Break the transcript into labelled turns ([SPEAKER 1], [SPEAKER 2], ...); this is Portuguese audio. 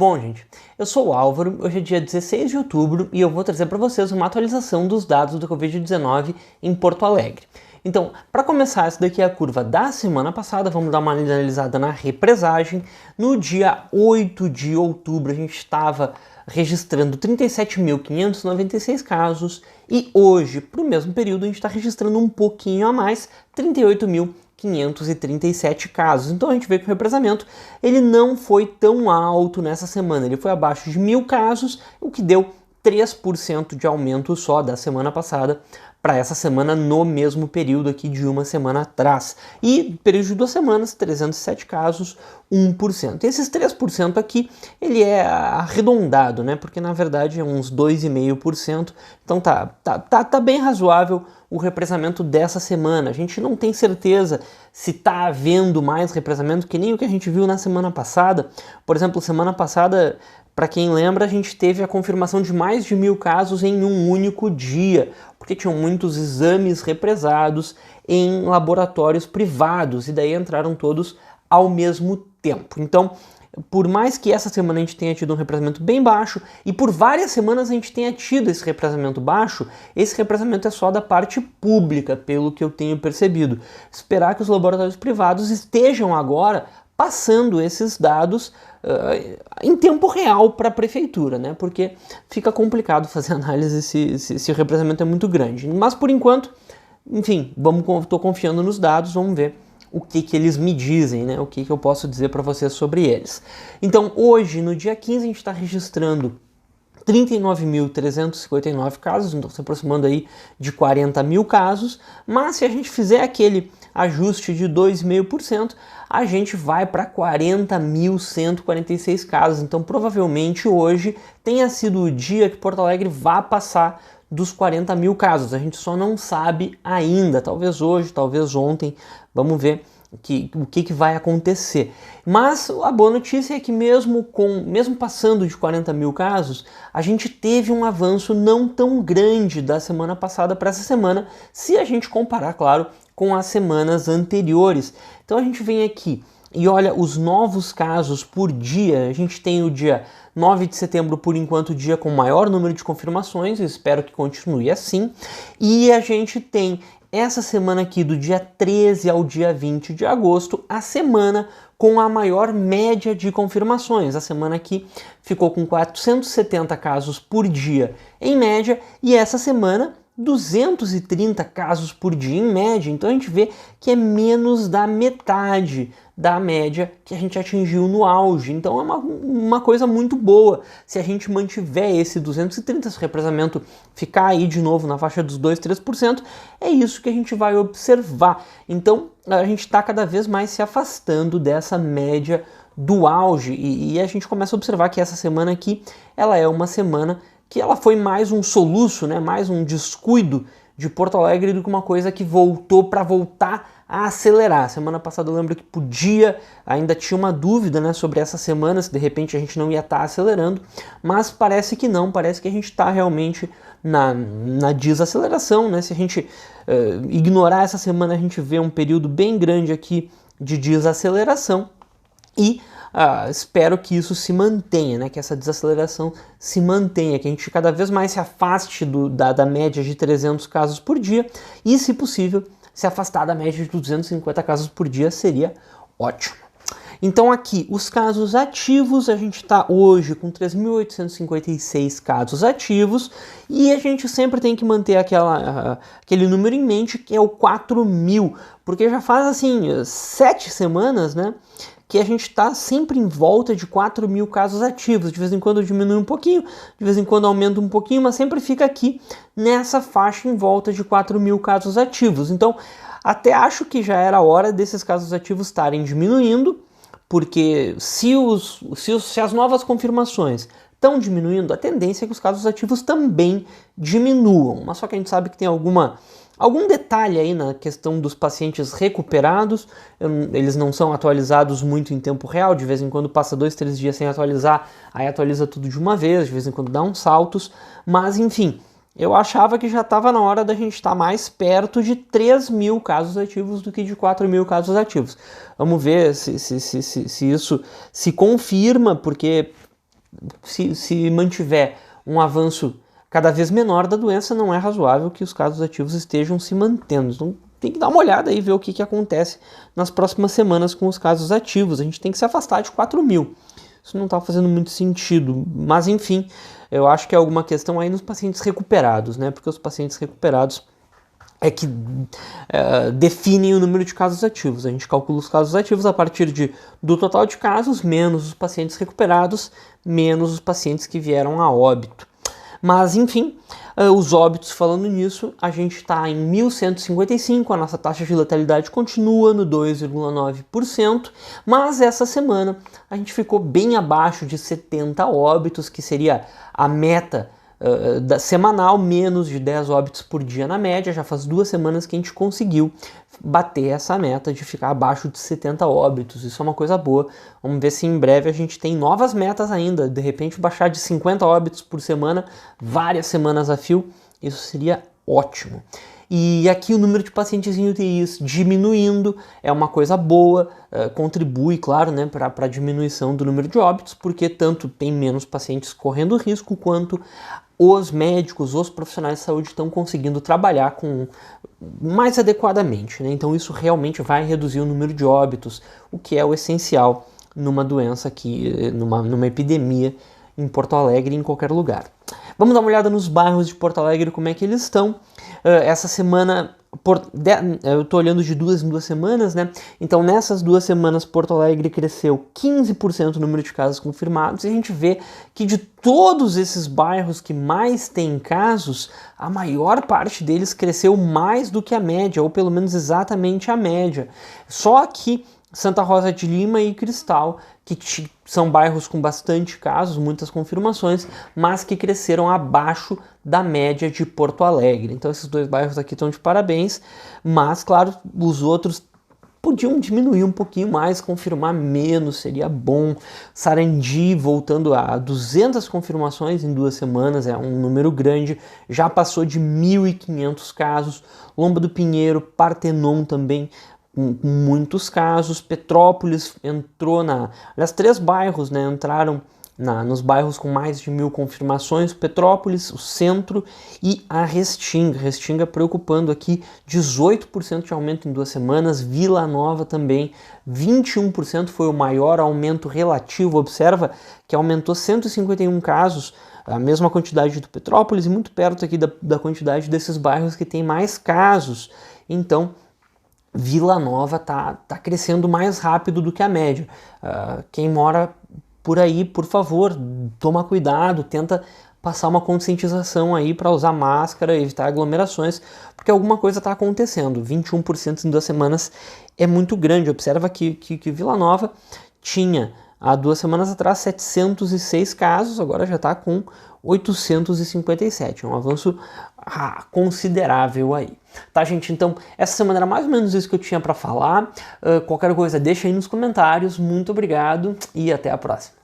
[SPEAKER 1] bom, gente? Eu sou o Álvaro, hoje é dia 16 de outubro e eu vou trazer para vocês uma atualização dos dados do Covid-19 em Porto Alegre. Então, para começar, essa daqui é a curva da semana passada, vamos dar uma analisada na represagem. No dia 8 de outubro a gente estava registrando 37.596 casos e hoje, para o mesmo período, a gente está registrando um pouquinho a mais, 38.537 casos. Então a gente vê que o represamento ele não foi tão alto nessa semana, ele foi abaixo de 1.000 casos, o que deu 3% de aumento só da semana passada para essa semana no mesmo período aqui de uma semana atrás. E período de 2 semanas, 307 casos, 1%. E esses 3% aqui, ele é arredondado, né? Porque na verdade é uns 2,5%. Então tá bem razoável o represamento dessa semana. A gente não tem certeza se está havendo mais represamento que nem o que a gente viu na semana passada. Por exemplo, semana passada, para quem lembra, a gente teve a confirmação de mais de 1.000 casos em um único dia, porque tinham muitos exames represados em laboratórios privados, e daí entraram todos ao mesmo tempo. Então, por mais que essa semana a gente tenha tido um represamento bem baixo, e por várias semanas a gente tenha tido esse represamento baixo, esse represamento é só da parte pública, pelo que eu tenho percebido. Esperar que os laboratórios privados estejam agora passando esses dados em tempo real para a prefeitura, né? Porque fica complicado fazer análise se o represamento é muito grande. Mas por enquanto, enfim, estou confiando nos dados, vamos ver o que eles me dizem, né? O que eu posso dizer para vocês sobre eles. Então hoje, no dia 15, a gente está registrando 39.359 casos, então se aproximando aí de 40.000 casos, mas se a gente fizer aquele ajuste de 2,5%, a gente vai para 40.146 casos, então provavelmente hoje tenha sido o dia que Porto Alegre vá passar dos 40.000 casos, a gente só não sabe ainda, talvez hoje, talvez ontem, vamos ver o que vai acontecer. Mas a boa notícia é que mesmo passando de 40.000 casos, a gente teve um avanço não tão grande da semana passada para essa semana, se a gente comparar, claro, com as semanas anteriores. Então a gente vem aqui e olha os novos casos por dia. A gente tem o dia 9 de setembro, por enquanto, o dia com maior número de confirmações, eu espero que continue assim. E a gente tem essa semana aqui, do dia 13 ao dia 20 de agosto, a semana com a maior média de confirmações. A semana aqui ficou com 470 casos por dia em média, e essa semana 230 casos por dia em média. Então a gente vê que é menos da metade da média que a gente atingiu no auge. Então é uma coisa muito boa. Se a gente mantiver esse 230, se o represamento ficar aí de novo na faixa dos 2, 3%, é isso que a gente vai observar. Então a gente está cada vez mais se afastando dessa média do auge, e a gente começa a observar que essa semana aqui, ela é uma semana que ela foi mais um soluço, né, mais um descuido de Porto Alegre do que uma coisa que voltou para voltar a acelerar. Semana passada eu lembro que ainda tinha uma dúvida, né, sobre essa semana, se de repente a gente não ia estar acelerando, mas parece que não, parece que a gente está realmente na desaceleração, né? Se a gente ignorar essa semana, a gente vê um período bem grande aqui de desaceleração, e espero que isso se mantenha, né? Que essa desaceleração se mantenha, que a gente cada vez mais se afaste da média de 300 casos por dia, e, se possível, se afastar da média de 250 casos por dia seria ótimo. Então aqui, os casos ativos, a gente está hoje com 3.856 casos ativos, e a gente sempre tem que manter aquele número em mente, que é o 4.000, porque já faz assim 7 semanas, né, que a gente está sempre em volta de 4.000 casos ativos. De vez em quando diminui um pouquinho, de vez em quando aumenta um pouquinho, mas sempre fica aqui nessa faixa em volta de 4.000 casos ativos. Então, até acho que já era hora desses casos ativos estarem diminuindo, porque se as novas confirmações estão diminuindo, a tendência é que os casos ativos também diminuam. Mas só que a gente sabe que tem algum detalhe aí na questão dos pacientes recuperados. Eles não são atualizados muito em tempo real, de vez em quando passa 2, 3 dias sem atualizar, aí atualiza tudo de uma vez, de vez em quando dá uns saltos, mas enfim, eu achava que já estava na hora da gente estar mais perto de 3.000 casos ativos do que de 4.000 casos ativos. Vamos ver se isso se confirma, porque se mantiver um avanço cada vez menor da doença, não é razoável que os casos ativos estejam se mantendo. Então tem que dar uma olhada e ver o que acontece nas próximas semanas com os casos ativos. A gente tem que se afastar de 4.000. Isso não está fazendo muito sentido, mas enfim, eu acho que é alguma questão aí nos pacientes recuperados, né? Porque os pacientes recuperados é que definem o número de casos ativos. A gente calcula os casos ativos a partir do total de casos, menos os pacientes recuperados, menos os pacientes que vieram a óbito. Mas, enfim, os óbitos, falando nisso, a gente está em 1.155, a nossa taxa de letalidade continua no 2,9%, mas essa semana a gente ficou bem abaixo de 70 óbitos, que seria a meta semanal, menos de 10 óbitos por dia na média. Já faz 2 semanas que a gente conseguiu bater essa meta de ficar abaixo de 70 óbitos. Isso é uma coisa boa. Vamos ver se em breve a gente tem novas metas ainda. De repente baixar de 50 óbitos por semana, várias semanas a fio. Isso seria ótimo. E aqui o número de pacientes em UTIs diminuindo é uma coisa boa, contribui, claro, né, para a diminuição do número de óbitos, porque tanto tem menos pacientes correndo risco, quanto os médicos, os profissionais de saúde estão conseguindo trabalhar mais adequadamente, né? Então isso realmente vai reduzir o número de óbitos, o que é o essencial numa doença aqui, numa epidemia em Porto Alegre e em qualquer lugar. Vamos dar uma olhada nos bairros de Porto Alegre, como é que eles estão. Essa semana, eu estou olhando de 2 em 2 semanas, né? Então nessas 2 semanas Porto Alegre cresceu 15% o número de casos confirmados, e a gente vê que de todos esses bairros que mais têm casos, a maior parte deles cresceu mais do que a média, ou pelo menos exatamente a média. Só aqui Santa Rosa de Lima e Cristal, que são bairros com bastante casos, muitas confirmações, mas que cresceram abaixo da média de Porto Alegre. Então esses 2 bairros aqui estão de parabéns, mas claro, os outros podiam diminuir um pouquinho mais, confirmar menos, seria bom. Sarandi voltando a 200 confirmações em 2 semanas, é um número grande, já passou de 1.500 casos. Lomba do Pinheiro, Partenon também, com muitos casos. Petrópolis entrou aliás, 3 bairros, né, entraram nos bairros com mais de 1.000 confirmações: Petrópolis, o Centro e a Restinga. Restinga preocupando aqui, 18% de aumento em 2 semanas. Vila Nova também, 21% foi o maior aumento relativo. Observa que aumentou 151 casos, a mesma quantidade do Petrópolis, e muito perto aqui da quantidade desses bairros que tem mais casos. Então Vila Nova tá crescendo mais rápido do que a média. Quem mora por aí, por favor, toma cuidado, tenta passar uma conscientização aí para usar máscara, evitar aglomerações, porque alguma coisa está acontecendo. 21% em 2 semanas é muito grande. Observa que Vila Nova tinha há 2 semanas atrás 706 casos, agora já está com 857. É um avanço considerável aí. Tá, gente? Então, essa semana era mais ou menos isso que eu tinha para falar. Qualquer coisa, deixa aí nos comentários. Muito obrigado e até a próxima.